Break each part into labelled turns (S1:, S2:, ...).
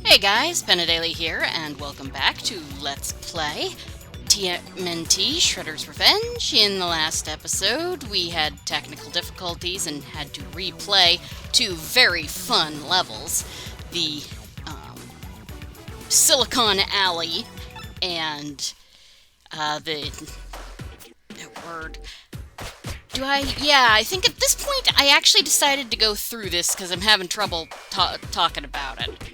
S1: Hey guys, Penadaily here, and welcome back to Let's Play TMNT Shredder's Revenge. In the last episode, we had technical difficulties and had to replay two very fun levels. The Silicon Alley and I think at this point I actually decided to go through this because I'm having trouble talking about it.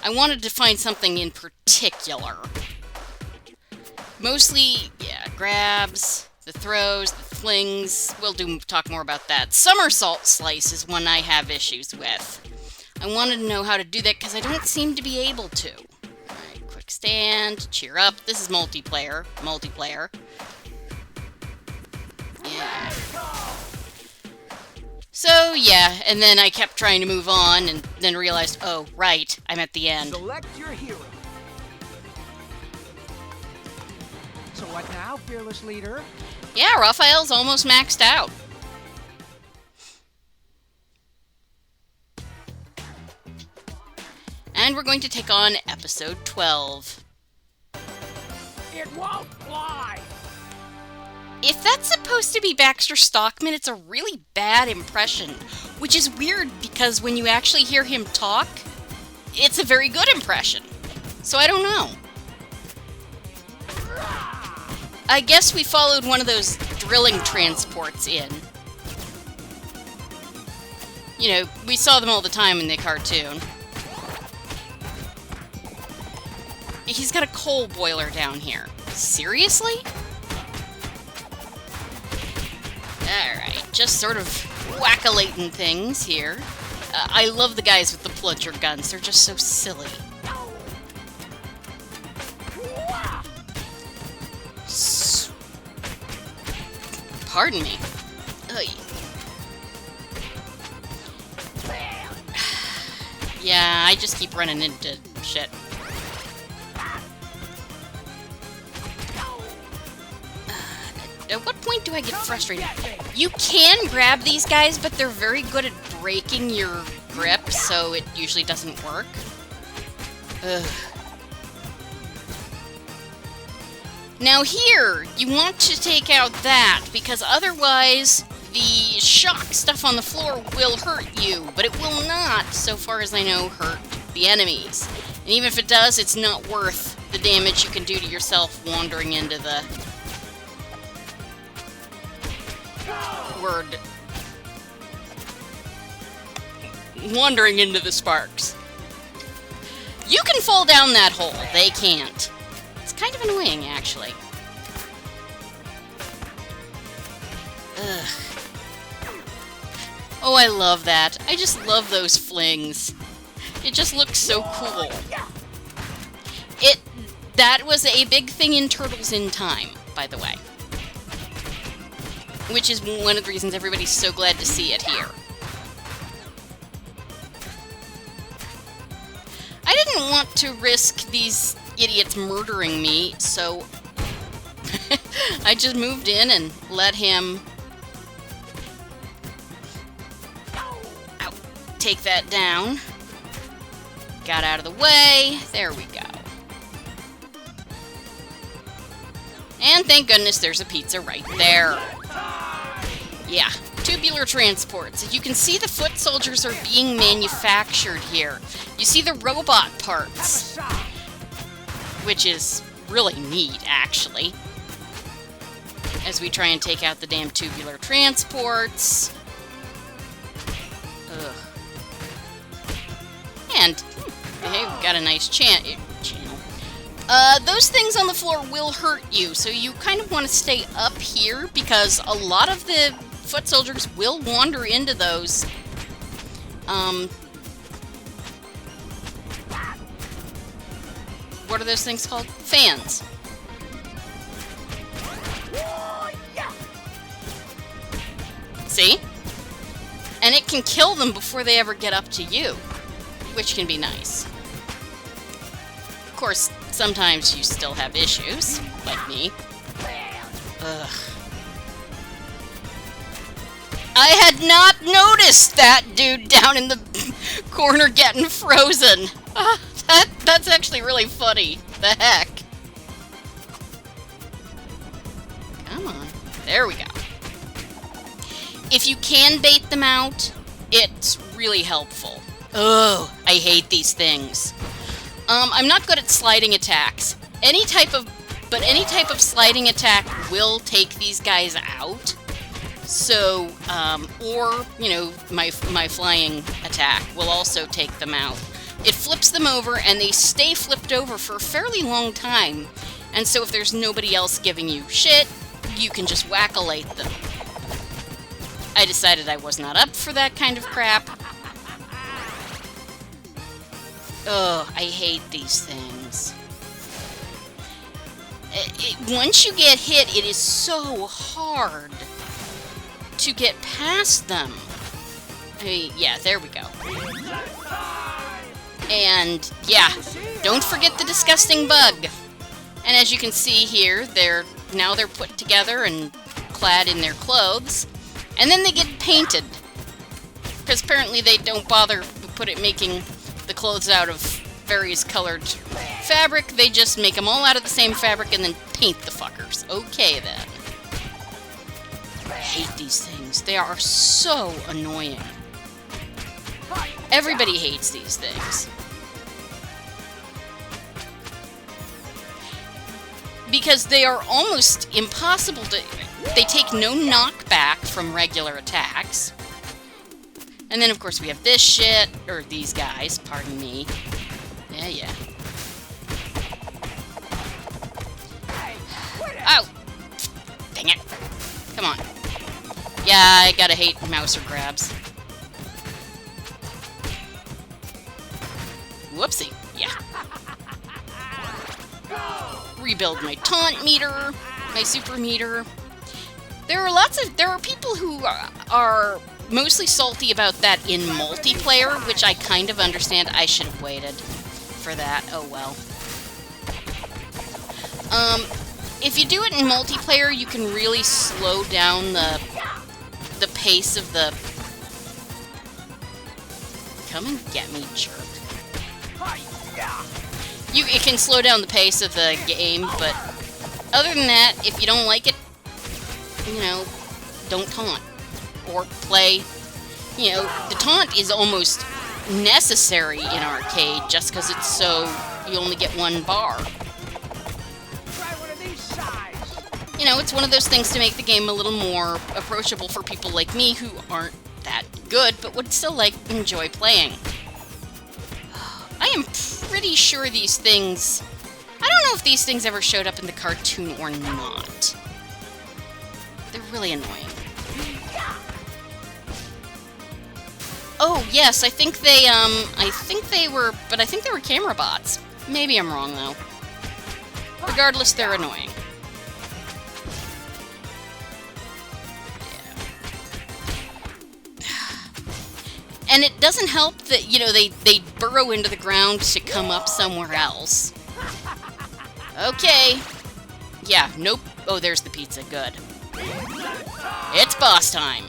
S1: I wanted to find something in particular. Mostly, yeah, grabs, the throws, the flings. We'll talk more about that. Somersault slice is one I have issues with. I wanted to know how to do that because I don't seem to be able to. Alright, quick stand, cheer up. This is multiplayer. Yeah. So, yeah, and then I kept trying to move on, and then realized, oh, right, I'm at the end.
S2: Select your hero. So what now, fearless leader?
S1: Yeah, Raphael's almost maxed out. And we're going to take on episode 12.
S2: It won't fly!
S1: If that's supposed to be Baxter Stockman, it's a really bad impression, which is weird because when you actually hear him talk, it's a very good impression. So I don't know. I guess we followed one of those drilling transports in. You know, we saw them all the time in the cartoon. He's got a coal boiler down here. Seriously? Alright, just sort of whack-a-lating things here. I love the guys with the plunger guns. They're just so silly. Pardon me. Yeah, I just keep running into shit. At what point do I get frustrated? You can grab these guys, but they're very good at breaking your grip, so it usually doesn't work. Ugh. Now here, you want to take out that, because otherwise the shock stuff on the floor will hurt you, but it will not, so far as I know, hurt the enemies. And even if it does, it's not worth the damage you can do to yourself wandering into the... wandering into the sparks. You can fall down that hole. They can't. It's kind of annoying, actually. Ugh. Oh, I love that. I just love those flings. It just looks so cool. That was a big thing in Turtles in Time, by the way. Which is one of the reasons everybody's so glad to see it here. I didn't want to risk these idiots murdering me, so I just moved in and let him take that down. Got out of the way. There we go. And thank goodness there's a pizza right there. Yeah, tubular transports. As you can see, the foot soldiers are being manufactured here. You see the robot parts, which is really neat, actually, as we try and take out the damn tubular transports. Ugh. And, hey, we've got a nice channel. Those things on the floor will hurt you, so you kind of want to stay up here, because a lot of the foot soldiers will wander into those. What are those things called? Fans. See? And it can kill them before they ever get up to you, which can be nice. Of course, sometimes you still have issues, like me. Ugh. I had not noticed that dude down in the corner getting frozen. That's actually really funny. The heck? Come on. There we go. If you can bait them out, it's really helpful. Ugh, I hate these things. I'm not good at sliding attacks. Any type of sliding attack will take these guys out. So, or, you know, my flying attack will also take them out. It flips them over, and they stay flipped over for a fairly long time. And so if there's nobody else giving you shit, you can just whack-a-late them. I decided I was not up for that kind of crap. Ugh, I hate these things. Once you get hit, it is so hard to get past them. I mean, yeah, there we go. And, yeah, don't forget the disgusting bug. And as you can see here, they're put together and clad in their clothes. And then they get painted. Because apparently they don't bother making the clothes out of various colored fabric. They just make them all out of the same fabric and then paint the fuckers. Okay, then. I hate these things. They are so annoying. Everybody hates these things. Because they are almost impossible to... They take no knockback from regular attacks. And then, of course, we have this shit. Or these guys, pardon me. Yeah. Oh! Dang it. Come on. Yeah, I gotta hate mouser grabs. Whoopsie. Yeah. Rebuild my taunt meter, my super meter. There are people who are mostly salty about that in multiplayer, which I kind of understand. I should have waited for that. Oh well. If you do it in multiplayer, you can really slow down the pace of the... Come and get me, jerk. It can slow down the pace of the game, but other than that, if you don't like it, you know, don't taunt. Or play, you know, the taunt is almost necessary in arcade just because it's so, you only get one bar. You know, it's one of those things to make the game a little more approachable for people like me who aren't that good, but would still enjoy playing. I am pretty sure these things... I don't know if these things ever showed up in the cartoon or not. They're really annoying. Oh, yes, I think they were camera bots. Maybe I'm wrong, though. Regardless, they're annoying. And it doesn't help that, you know, they burrow into the ground to come up somewhere else. Okay. Yeah, nope. Oh, there's the pizza. Good. It's boss time.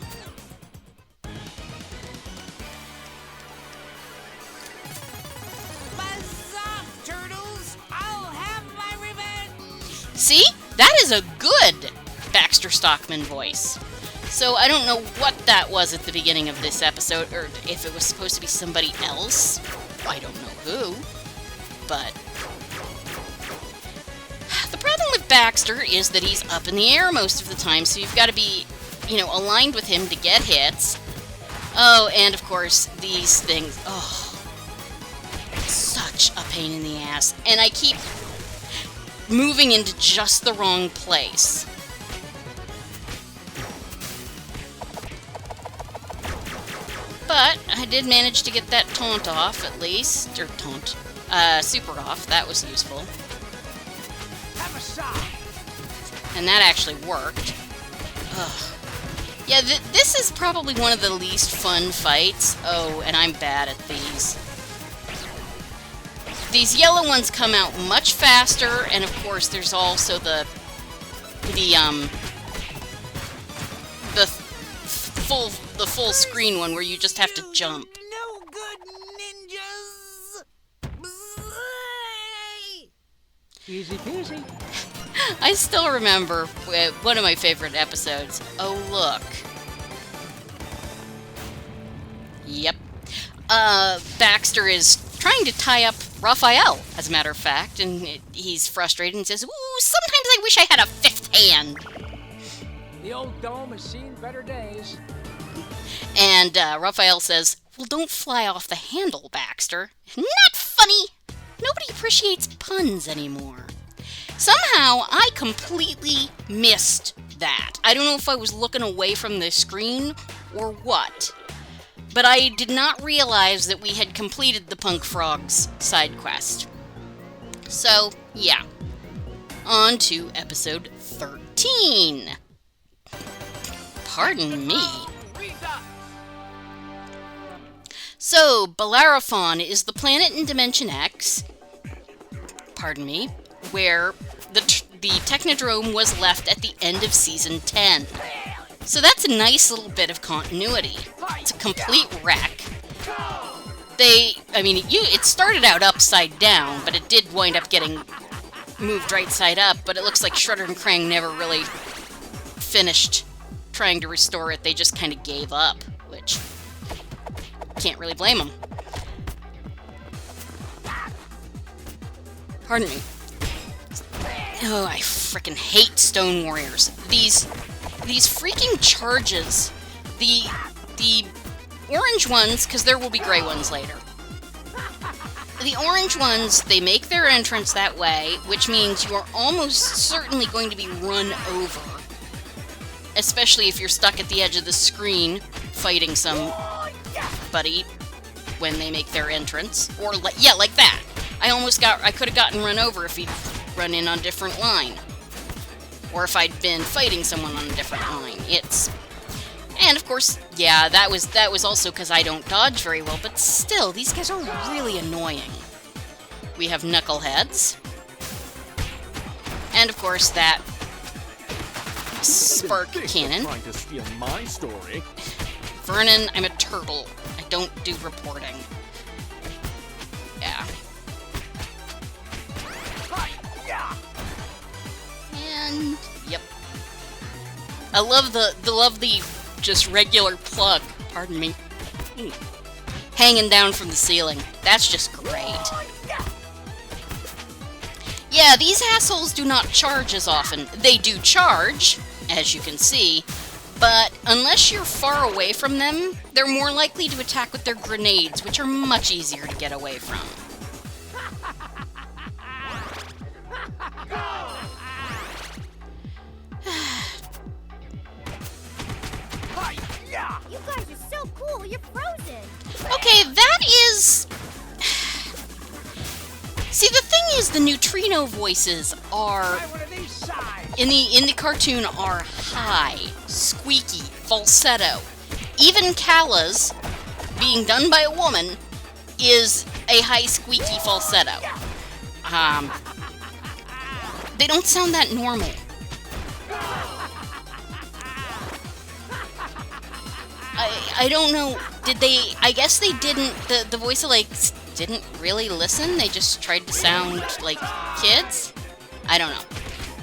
S2: Buzz off, turtles! I'll have my revenge!
S1: See? That is a good Baxter Stockman voice. So I don't know what that was at the beginning of this episode, or if it was supposed to be somebody else. I don't know who. But the problem with Baxter is that he's up in the air most of the time, so you've got to be, you know, aligned with him to get hits. Oh, and of course, these things. Oh, such a pain in the ass. And I keep moving into just the wrong place. But I did manage to get that taunt off, at least. Or taunt. Super off. That was useful. And that actually worked. Ugh. Yeah, this is probably one of the least fun fights. Oh, and I'm bad at these. These yellow ones come out much faster, and of course there's also the full screen one where you just have to jump.
S2: No good ninjas! Easy peasy.
S1: I still remember one of my favorite episodes. Oh, look. Yep. Baxter is trying to tie up Raphael, as a matter of fact, and he's frustrated and says, "Ooh, sometimes I wish I had a fifth hand."
S2: The old dome has seen better days.
S1: And Raphael says, "Well, don't fly off the handle, Baxter." Not funny! Nobody appreciates puns anymore. Somehow, I completely missed that. I don't know if I was looking away from the screen or what. But I did not realize that we had completed the Punk Frogs side quest. So, yeah. On to episode 13. Pardon me. So, Bellerophon is the planet in Dimension X, pardon me, where the Technodrome was left at the end of Season 10. So that's a nice little bit of continuity. It's a complete wreck. It started out upside down, but it did wind up getting moved right side up, but it looks like Shredder and Krang never really finished trying to restore it. They just kind of gave up, which can't really blame them. Pardon me. Oh, I frickin' hate Stone Warriors. These freaking charges. The orange ones, because there will be gray ones later. The orange ones, they make their entrance that way, which means you are almost certainly going to be run over. Especially if you're stuck at the edge of the screen fighting somebody when they make their entrance. Or, like that. I could have gotten run over if he'd run in on a different line. Or if I'd been fighting someone on a different line. And of course, yeah, that was also because I don't dodge very well, but still, these guys are really annoying. We have Knuckleheads. And of course, that Spark Cannon.
S3: Trying to steal my story.
S1: Vernon, I'm a turtle. I don't do reporting. Yeah. And yep. I love the just regular plug, pardon me, hanging down from the ceiling. That's just great. Yeah, these assholes do not charge as often. They do charge, as you can see, but unless you're far away from them, they're more likely to attack with their grenades, which are much easier to get away from.
S4: You guys are so cool, you're frozen.
S1: Okay, that is... See, the thing is, the neutrino voices are... In the cartoon are high, squeaky, falsetto. Even Kala's, being done by a woman, is a high, squeaky falsetto. They don't sound that normal. I don't know, did they, I guess they didn't, the voice of, like, didn't really listen? They just tried to sound like kids? I don't know.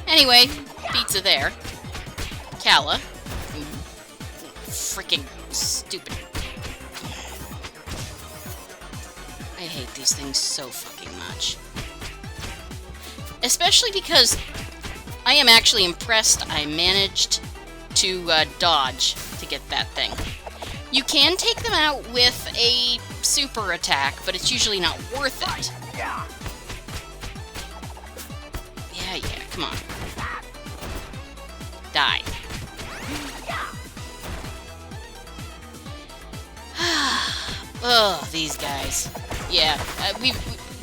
S1: Anyway, pizza there. Kala. Freaking stupid. I hate these things so fucking much. Especially because I am actually impressed I managed to dodge to get that thing. You can take them out with a super attack, but it's usually not worth it. Yeah, come on. Die. Oh, these guys. Yeah,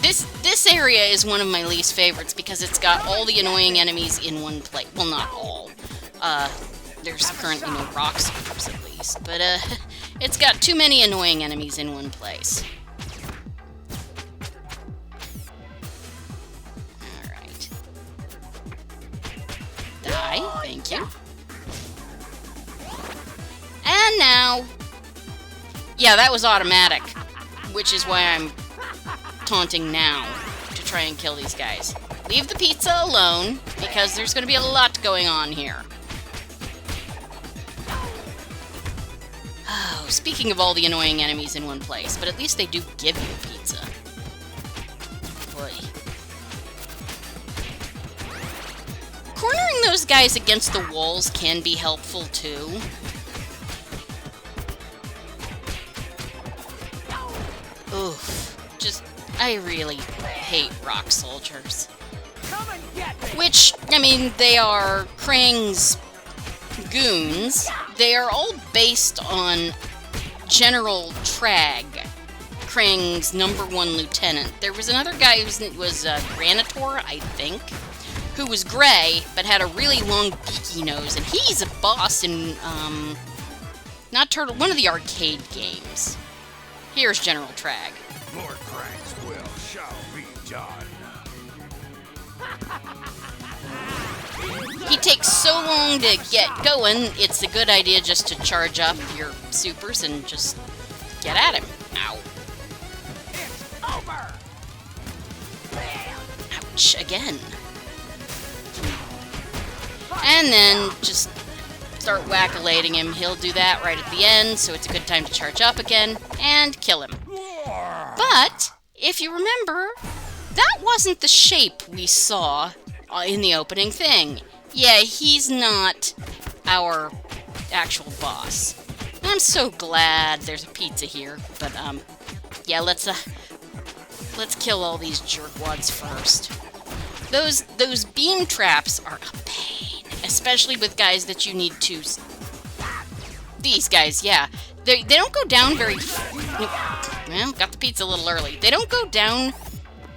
S1: this area is one of my least favorites because it's got all the annoying enemies in one place. Well, not all. There's currently no rock swords, at least, but it's got too many annoying enemies in one place. Alright. Die, thank you. And now... Yeah, that was automatic, which is why I'm taunting now, to try and kill these guys. leave the pizza alone, because there's going to be a lot going on here. Oh, speaking of all the annoying enemies in one place, but at least they do give you pizza. Boy. Cornering those guys against the walls can be helpful, too. Oof. Just, I really hate rock soldiers. Which, I mean, they are Krang's goons. They are all based on General Trag, Krang's #1 lieutenant. There was another guy who was Granitor, I think, who was gray, but had a really long beaky nose, and he's a boss in, not Turtle, one of the arcade games. Here's General Trag.
S3: Lord Krang's will shall be done.
S1: He takes so long to get going, it's a good idea just to charge up your supers and just get at him. Ow.
S2: It's over.
S1: Ouch, again. And then just start whack-a-lating him. He'll do that right at the end, so it's a good time to charge up again and kill him. But, if you remember, that wasn't the shape we saw in the opening thing. Yeah, he's not our actual boss. I'm so glad there's a pizza here, but, yeah, let's kill all these jerkwads first. Those beam traps are a pain, especially with guys that you need to... These guys, yeah. They don't go down very... Well, got the pizza a little early. They don't go down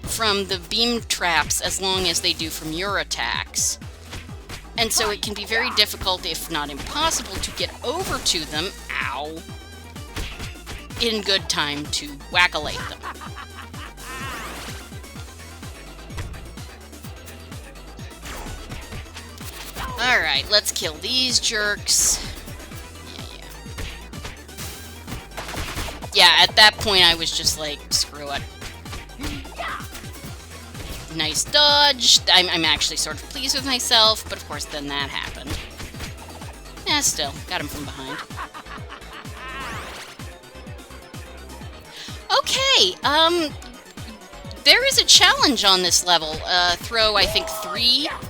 S1: from the beam traps as long as they do from your attacks. And so it can be very difficult, if not impossible, to get over to them, ow, in good time to whack-a-late them. Alright, let's kill these jerks. Yeah, at that point I was just like, screw it. Nice dodge. I'm actually sort of pleased with myself, but of course then that happened. Yeah, still, got him from behind. Okay, there is a challenge on this level. Throw, I think,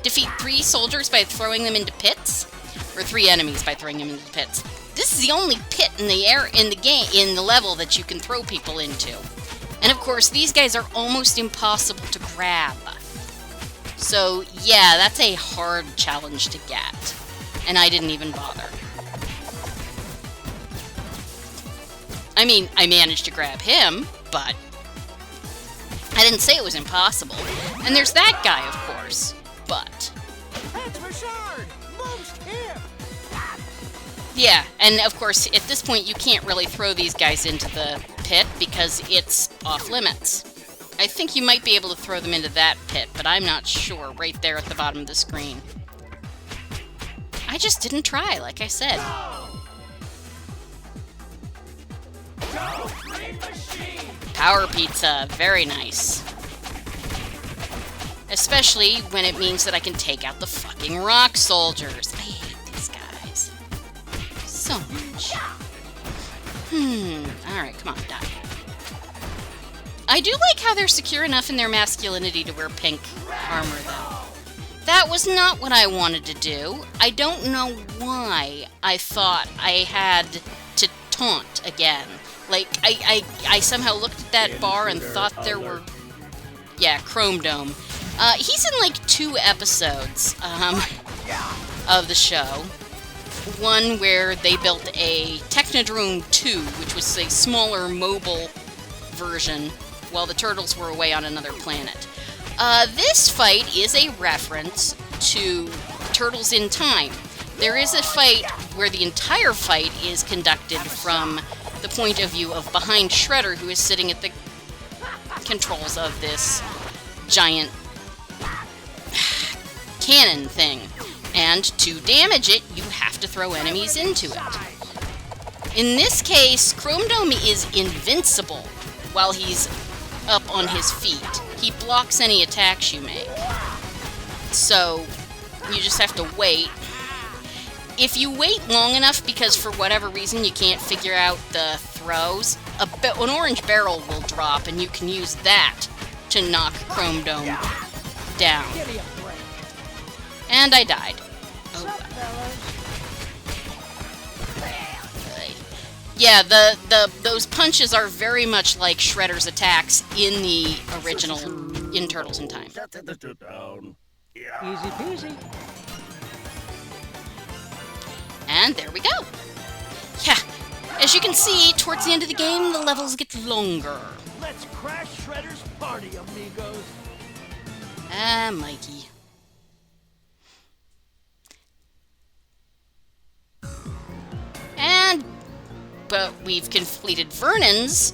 S1: defeat 3 soldiers by throwing them into pits, or 3 enemies by throwing them into pits. This is the only pit in the level that you can throw people into. And of course, these guys are almost impossible to grab. So, yeah, that's a hard challenge to get. And I didn't even bother. I mean, I managed to grab him, but I didn't say it was impossible. And there's that guy, of course, but...
S2: That's Richard! Most him!
S1: Yeah, and of course, at this point, you can't really throw these guys into the pit because it's off limits. I think you might be able to throw them into that pit, but I'm not sure, right there at the bottom of the screen. I just didn't try, like I said. Power pizza, very nice. Especially when it means that I can take out the fucking rock soldiers. I hate these guys so much. Alright, come on, die. I do like how they're secure enough in their masculinity to wear pink armor, though. That was not what I wanted to do. I don't know why I thought I had to taunt again. Like, I somehow looked at that bar and thought there were... Yeah, Chrome Dome. He's in, like, 2 episodes of the show. One where they built a Technodrome 2, which was a smaller mobile version, while the turtles were away on another planet. This fight is a reference to Turtles in Time. There is a fight where the entire fight is conducted from the point of view of behind Shredder, who is sitting at the controls of this giant cannon thing. And to damage it, you have to throw enemies into it. In this case, Chrome Dome is invincible while he's up on his feet. He blocks any attacks you make. So, you just have to wait. If you wait long enough, because for whatever reason you can't figure out the throws, an orange barrel will drop, and you can use that to knock Chrome Dome down.
S2: Give me a break.
S1: And I died.
S4: What's up, fellas?
S1: Yeah, those punches are very much like Shredder's attacks in the original in Turtles in Time.
S2: Easy peasy.
S1: And there we go. Yeah, as you can see, towards the end of the game, the levels get longer.
S3: Let's crash Shredder's party, amigos.
S1: Ah, Mikey. But we've completed Vernon's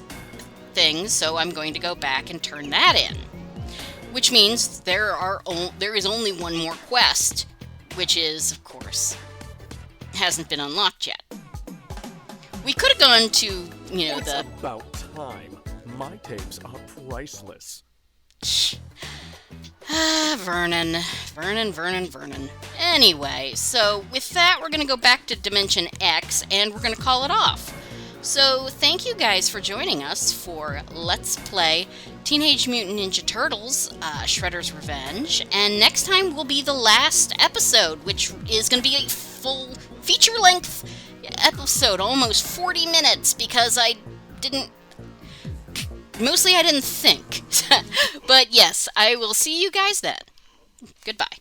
S1: thing, so I'm going to go back and turn that in. Which means there is only one more quest, which is, of course, hasn't been unlocked yet. We could have gone to,
S5: It's about time. My tapes are priceless.
S1: Vernon. Anyway, so with that, we're going to go back to Dimension X, and we're going to call it off. So, thank you guys for joining us for Let's Play Teenage Mutant Ninja Turtles, Shredder's Revenge, and next time will be the last episode, which is going to be a full feature-length episode, almost 40 minutes, because mostly I didn't think. But yes, I will see you guys then. Goodbye.